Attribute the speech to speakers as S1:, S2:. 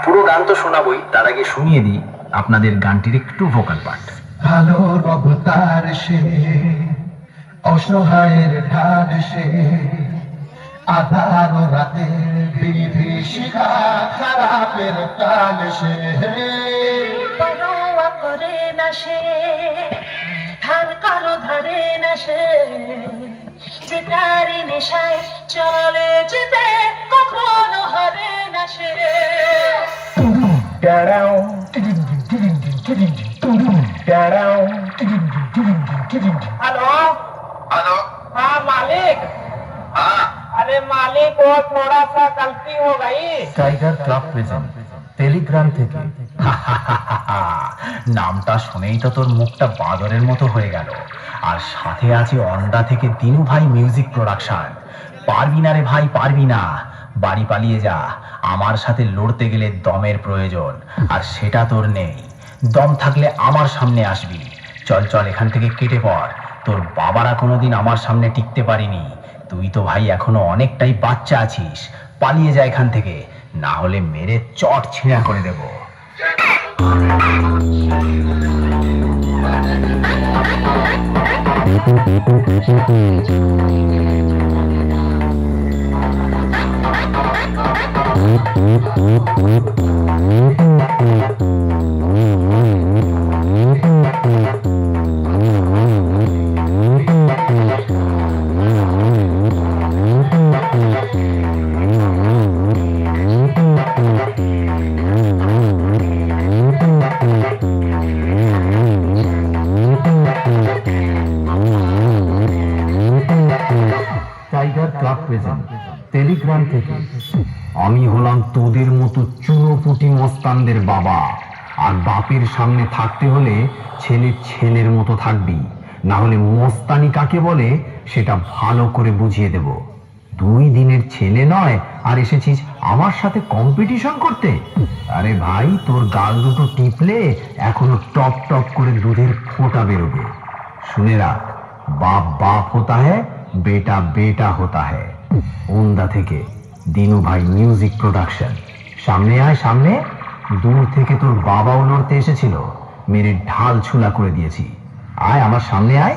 S1: পুরো গান তো শোনাবই, তার আগে শুনিয়ে দিই আপনাদের গানটির একটু ভোকাল পার্ট।
S2: ভালো অবতার সে, অসহায়ের ঢাল সে, আধার রাতের বিভীষিকা, খারাপের কাল সে।
S3: পরোয়া করে না সে, ধান কারো ধরে না সে, যেটারি নেশায় চলে যেতে কখনো হারে না সে।
S4: हेलो
S1: হ্যালো,
S4: हाँ मालिक।
S1: হ্যাঁ,
S4: अरे मालिक वो थोड़ा सा गलती हो गई।
S1: টাইগার ক্লাব প্রেজেন্ট টেলিগ্রাম থেকে। নামটা শুনেই তো তোর মুখটা বাদরের মতো হয়ে গেল। আর সাথে আছে অন্ডা থেকে দিনু ভাই মিউজিক প্রোডাকশন। পারবি না রে ভাই, পারবি না। বাড়ি পালিয়ে যা, আমার সাথে লড়তে গেলে দমের প্রয়োজন, আর সেটা তোর নেই। দম থাকলে আমার সামনে আসবি। চল চল, এখান থেকে কেটে পড়। তোর বাবারা কোনোদিন আমার সামনে টিকতে পারিনি। তুই তো ভাই এখনো অনেকটাই বাচ্চা আছিস। পালিয়ে যা এখান থেকে, না হলে মেরে চট ছিঁড়া করে দেব। টাইগার ক্লাব প্রেজেন্ট টেলিগ্রাম থেকে। আমি হলাম তোদের মতো চুনোপুটি মস্তানদের বাবা, আর বাপের সামনে থাকতে হলে ছেলে ছেলের মতো থাকবি, না হলে মস্তানি কাকে বলে সেটা ভালো করে বুঝিয়ে দেব। 2 দিনের ছেলে নয় আর এসেছিস আমার সাথে কম্পিটিশন করতে? আরে ভাই, তোর গাল দুটো টিপলে এখনো টপ টপ করে দুধের ফোঁটা বেরোবে। শুনে রাখ, বাপ বাপ होता है, বেটা বেটা होता है। ওন্দা থেকে দিনু ভাই মিউজিক প্রোডাকশন। সামনে আয় সামনে। দূর থেকে তোর বাবাও লড়তে এসেছিল, মেরে ঢাল ছুলা করে দিয়েছি। আয় আমার সামনে আয়।